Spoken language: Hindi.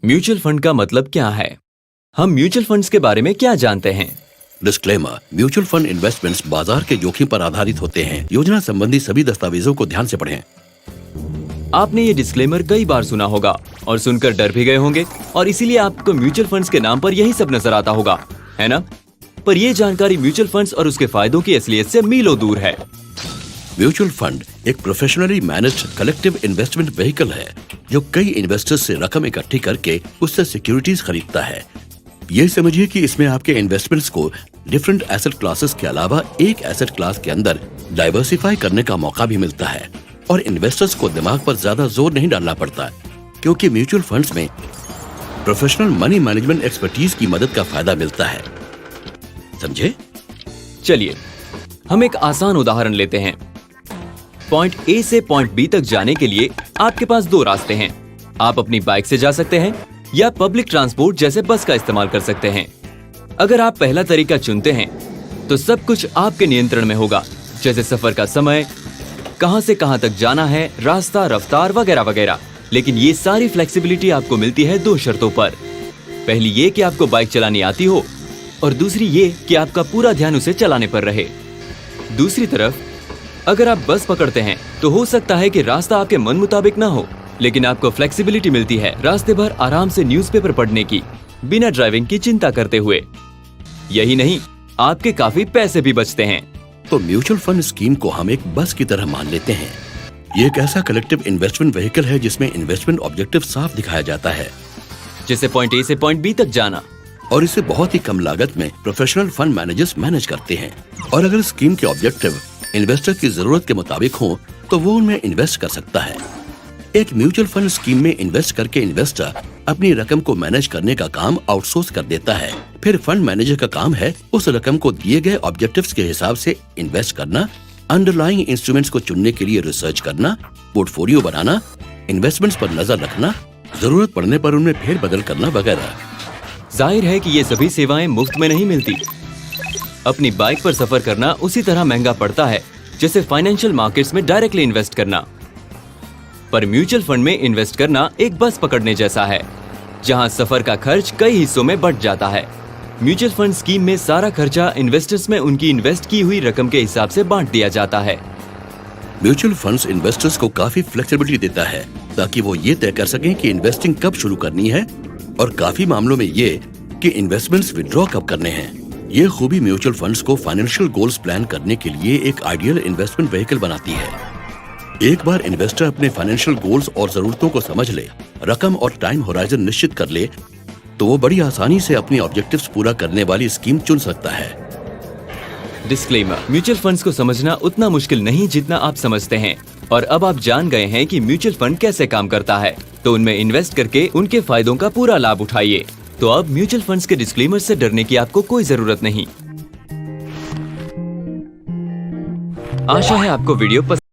म्यूचुअल फंड का मतलब क्या है? हम म्यूचुअल फंड्स के बारे में क्या जानते हैं? डिस्क्लेमर, म्यूचुअल फंड इन्वेस्टमेंट्स बाजार के जोखिम पर आधारित होते हैं। योजना संबंधी सभी दस्तावेजों को ध्यान से पढ़ें। आपने ये डिस्क्लेमर कई बार सुना होगा और सुनकर डर भी गए होंगे और इसीलिए आपको म्यूचुअल फंड्स के नाम पर यही सब नजर आता होगा, है ना? पर ये जानकारी म्यूचुअल फंड्स और उसके फायदों की असलियत से मीलों दूर है। म्यूचुअल फंड एक professionally managed collective investment vehicle है जो कई इन्वेस्टर्स से रकम इकट्ठी करके उससे सिक्योरिटीज खरीदता है। ये समझिए कि इसमें आपके इन्वेस्टमेंट्स को डिफरेंट एसेट क्लासेस के अलावा एक एसेट क्लास के अंदर डाइवर्सिफाई करने का मौका भी मिलता है और इन्वेस्टर्स को दिमाग पर ज्यादा जोर नहीं डालना पड़ता क्योंकि म्यूचुअल फंड्स में प्रोफेशनल मनी मैनेजमेंट एक्सपर्टीज की मदद का फायदा मिलता है। समझे? चलिए हम एक आसान उदाहरण लेते हैं। पॉइंट ए से पॉइंट बी तक जाने के लिए आपके पास दो रास्ते हैं। आप अपनी बाइक से जा सकते हैं या पब्लिक ट्रांसपोर्ट जैसे बस का इस्तेमाल कर सकते हैं। अगर आप पहला तरीका चुनते हैं तो सब कुछ आपके नियंत्रण में होगा, जैसे सफर का समय, कहां से कहां तक जाना है, रास्ता, रफ्तार वगैरह वगैरह। लेकिन ये सारी फ्लेक्सिबिलिटी आपको मिलती है दो शर्तों पर। पहली ये कि आपको बाइक चलानी आती हो और दूसरी ये कि आपका पूरा ध्यान उसे चलाने पर रहे। दूसरी तरफ अगर आप बस पकड़ते हैं तो हो सकता है कि रास्ता आपके मन मुताबिक ना हो, लेकिन आपको फ्लेक्सिबिलिटी मिलती है रास्ते भर आराम से न्यूज़पेपर पढ़ने की, बिना ड्राइविंग की चिंता करते हुए। यही नहीं, आपके काफी पैसे भी बचते हैं। तो म्यूचुअल फंड स्कीम को हम एक बस की तरह मान लेते हैं। ये एक ऐसा कलेक्टिव इन्वेस्टमेंट व्हीकल है जिसमें इन्वेस्टमेंट ऑब्जेक्टिव साफ दिखाया जाता है, जैसे पॉइंट ए से पॉइंट बी तक जाना। और इसे बहुत ही कम लागत में प्रोफेशनल फंड मैनेजर्स मैनेज करते हैं। और अगर स्कीम के ऑब्जेक्टिव इन्वेस्टर की जरूरत के मुताबिक हो तो वो उनमें इन्वेस्ट कर सकता है। एक म्यूचुअल फंड स्कीम में इन्वेस्ट करके इन्वेस्टर अपनी रकम को मैनेज करने का काम आउटसोर्स कर देता है। फिर फंड मैनेजर का काम है उस रकम को दिए गए ऑब्जेक्टिव्स के हिसाब से इन्वेस्ट करना, अंडरलाइंग इंस्ट्रूमेंट्स को चुनने के लिए रिसर्च करना, पोर्टफोलियो बनाना, इन्वेस्टमेंट्स पर नजर रखना, जरूरत पड़ने पर उनमें फेरबदल करना वगैरह। जाहिर है कि ये सभी सेवाएं मुफ्त में नहीं मिलती। अपनी बाइक पर सफर करना उसी तरह महंगा पड़ता है जैसे फाइनेंशियल मार्केट्स में डायरेक्टली इन्वेस्ट करना। पर म्यूचुअल फंड में इन्वेस्ट करना एक बस पकड़ने जैसा है, जहां सफर का खर्च कई हिस्सों में बंट जाता है। म्यूचुअल फंड स्कीम में सारा खर्चा इन्वेस्टर्स में उनकी इन्वेस्ट की हुई रकम के हिसाब से बांट दिया जाता है। म्यूचुअल फंड्स इन्वेस्टर्स को काफी फ्लेक्सिबिलिटी देता है ताकि वो ये तय कर सकें कि इन्वेस्टिंग कब शुरू करनी है और काफी मामलों में ये कि इन्वेस्टमेंट्स विड्रॉ कब करने हैं। ये खूबी म्यूचुअल फंड्स को फाइनेंशियल गोल्स प्लान करने के लिए एक आइडियल इन्वेस्टमेंट व्हीकल बनाती है। एक बार इन्वेस्टर अपने फाइनेंशियल गोल्स और जरूरतों को समझ ले, रकम और टाइम होराइजन निश्चित कर ले, तो वो बड़ी आसानी से अपनी ऑब्जेक्टिव्स पूरा करने वाली स्कीम चुन सकता है। डिस्क्लेमर, म्यूचुअल फंड्स को समझना उतना मुश्किल नहीं जितना आप समझते हैं। और अब आप जान गए हैं कि म्यूचुअल फंड कैसे काम करता है, तो उनमें इन्वेस्ट करके उनके फायदों का पूरा लाभ उठाइए। तो अब म्यूचुअल फंड्स के डिस्क्लेमर से डरने की आपको कोई जरूरत नहीं। आशा है आपको वीडियो पसंद